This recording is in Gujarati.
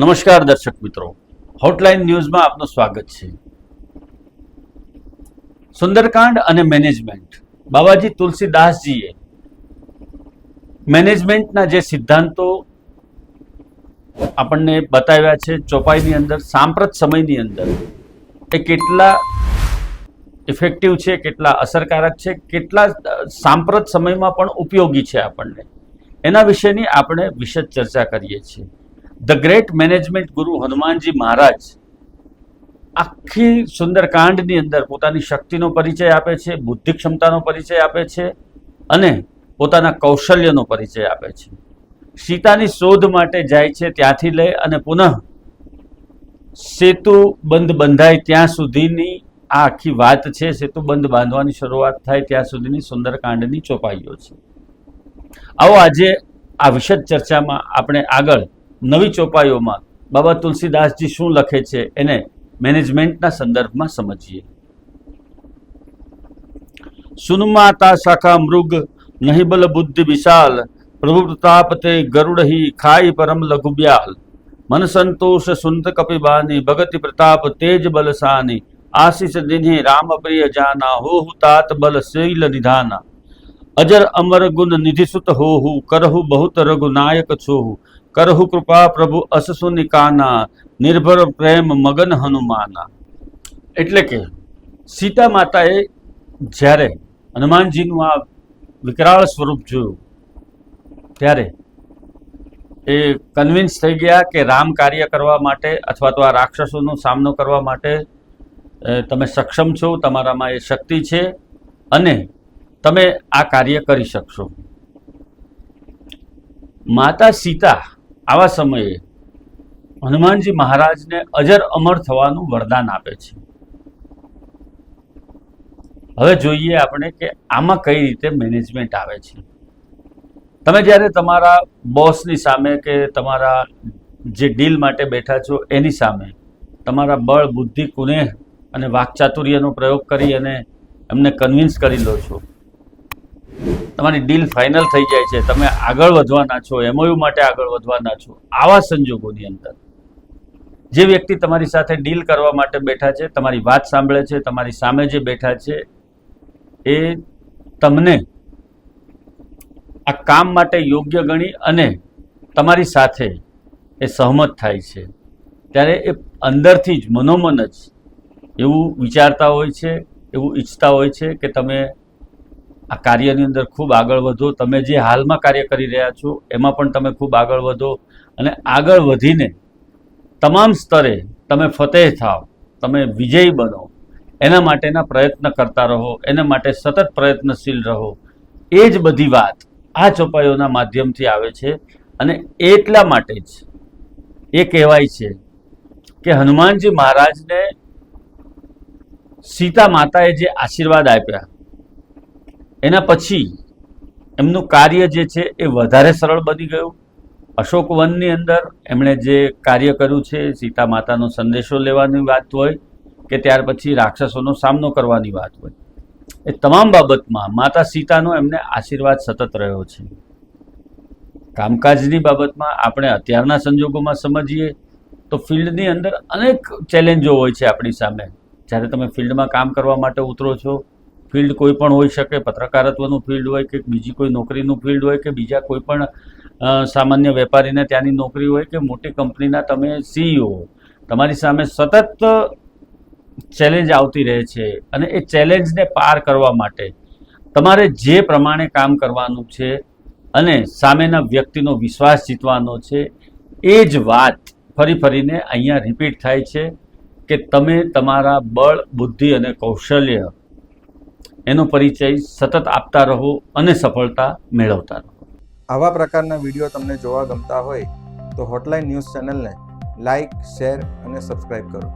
નમસ્કાર દર્શક મિત્રો, હોટલાઇન ન્યૂઝમાં આપનું સ્વાગત છે. સુંદરકાંડ અને મેનેજમેન્ટ. બાબાજી તુલસીદાસજીએ મેનેજમેન્ટના જે સિદ્ધાંતો આપણને બતાવ્યા છે ચોપાઈની અંદર, સાંપ્રત સમયની અંદર એ કેટલા ઇફેક્ટિવ છે, કેટલા અસરકારક છે, કેટલા સાંપ્રત સમયમાં પણ ઉપયોગી છે આપણને, એના વિશેની આપણે વિશદ ચર્ચા કરીએ છીએ. ધ ગ્રેટ મેનેજમેન્ટ ગુરુ હનુમાનજી મહારાજ આખી સુંદરકાંડની અંદર પોતાની શક્તિનો પરિચય આપે છે, બુદ્ધિ ક્ષમતાનો પરિચય આપે છે અને પોતાના કૌશલ્યનો પરિચય આપે છે. સીતાની શોધ માટે જાય છે ત્યાંથી લઈ અને પુનઃ સેતુબંધ બંધાય ત્યાં સુધીની આ આખી વાત છે. સેતુબંધ બાંધવાની શરૂઆત થાય ત્યાં સુધીની સુંદરકાંડની ચોપાઈઓ છે. આવો આજે આ વિશદ ચર્ચામાં આપણે આગળ નવી ચોપાઈઓમાં બાબા તુલસીદાસજી શું લખે છે એને મેનેજમેન્ટના સંદર્ભમાં સમજીએ. સુનમાતા શાખા મૃગ નહીં બલ બુદ્ધિ વિશાલ, પ્રભુ પ્રતાપ તે ગરુડહી ખાઈ પરમ લઘુ બ્યાલ, મન સંતોષ સુનત કપિબાની, ભગતિ પ્રતાપ તેજ બલસાની, આશીષ દિન્હે રામ પ્રિય જાના, હોહુ तात બલ શૈલ નિધાના, અજર અમર ગુણ નિધિ સુત હોહુ, કરહુ બહુત રઘુનાયક છોહુ, કરહુ કૃપા પ્રભુ અસસુ નિકાના, નિર્ભર પ્રેમ મગન હનુમાના. એટલે કે સીતા માતાએ જ્યારે હનુમાનજીનું આ વિકરાળ સ્વરૂપ જોયું ત્યારે એ કન્વિન્સ થઈ ગયા કે રામ કાર્ય કરવા માટે અથવા તો આ રાક્ષસોનો સામનો કરવા માટે તમે સક્ષમ છો, તમારામાં એ શક્તિ છે અને તમે આ કાર્ય કરી શકશો. માતા સીતા આવા સમયે હનુમાનજી મહારાજને અજર અમર થવાનું વરદાન આપે છે. હવે જોઈએ આપણે કે આમાં કઈ રીતે મેનેજમેન્ટ આવે છે. તમે જ્યારે તમારા બોસની સામે કે તમારા જે ડીલ માટે બેઠા છો એની સામે તમારા બળ, બુદ્ધિ, કુનેહ અને વાકચાતુર્યનો પ્રયોગ કરી અને એમને કન્વિન્સ કરી લો છો, તમારી ડીલ ફાઇનલ થઈ જાય છે, તમે આગળ વધવાના છો, એમઓયુ માટે આગળ વધવાના છો. આવા સંજોગોની અંદર જે વ્યક્તિ તમારી સાથે ડીલ કરવા માટે બેઠા છે, તમારી વાત સાંભળે છે, તમારી સામે જે બેઠા છે એ તમને આ કામ માટે યોગ્ય ગણી અને તમારી સાથે એ સહમત થાય છે, ત્યારે એ અંદરથી જ મનોમન જ એવું વિચારતા હોય છે, એવું ઈચ્છતા હોય છે કે તમે આ કાર્યની અંદર ખૂબ આગળ વધો, તમે જે હાલમાં કાર્ય કરી રહ્યા છો એમાં પણ તમે ખૂબ આગળ વધો અને આગળ વધીને તમામ સ્તરે તમે ફતેહ થાવ, તમે વિજયી બનો, એના માટેના પ્રયત્ન કરતા રહો, એના માટે સતત પ્રયત્નશીલ રહો. એ જ બધી વાત આ ચોપાઈઓના માધ્યમથી આવે છે અને એટલા માટે જ એ કહેવાય છે કે હનુમાનજી મહારાજને સીતા માતાએ જે આશીર્વાદ આપ્યા એના પછી એમનું કાર્ય જે છે એ વધારે સરળ બની ગયું. અશોક વનની અંદર એમણે જે કાર્ય કર્યું છે, સીતા માતાનો સંદેશો લેવાની વાત હોય કે ત્યાર પછી રાક્ષસોનો સામનો કરવાની વાત હોય, એ તમામ બાબતમાં માતા સીતાનો એમને આશીર્વાદ સતત રહ્યો છે. કામકાજની બાબતમાં આપણે અત્યારના સંજોગોમાં સમજીએ તો ફિલ્ડની અંદર અનેક ચેલેન્જો હોય છે આપણી સામે. જ્યારે તમે ફિલ્ડમાં કામ કરવા માટે ઉતરો છો, ફિલ્ડ કોઈ પણ હોઈ શકે, પત્રકારત્વનું ફિલ્ડ હોય કે બીજી કોઈ નોકરીનું ફિલ્ડ હોય કે બીજા કોઈ પણ સામાન્ય વેપારીને ત્યાંની નોકરી હોય કે મોટી કંપનીના તમે CEO, તમારી સામે સતત ચેલેન્જ આવતી રહે છે અને એ ચેલેન્જને પાર કરવા માટે તમારે જે પ્રમાણે કામ કરવાનું છે અને સામેના વ્યક્તિનો વિશ્વાસ જીતવાનો છે, એ જ વાત ફરી ફરીને અહીંયા રિપીટ થાય છે કે તમે તમારા બળ, બુદ્ધિ અને કૌશલ્ય એનો પરિચય સતત આપતા રહો અને સફળતા મેળવતા રહો. આવા પ્રકારના વિડીયો તમને જોવા ગમતા હોય તો હોટલાઇન ન્યૂઝ ચેનલને લાઇક, શેર અને સબસ્ક્રાઇબ કરો.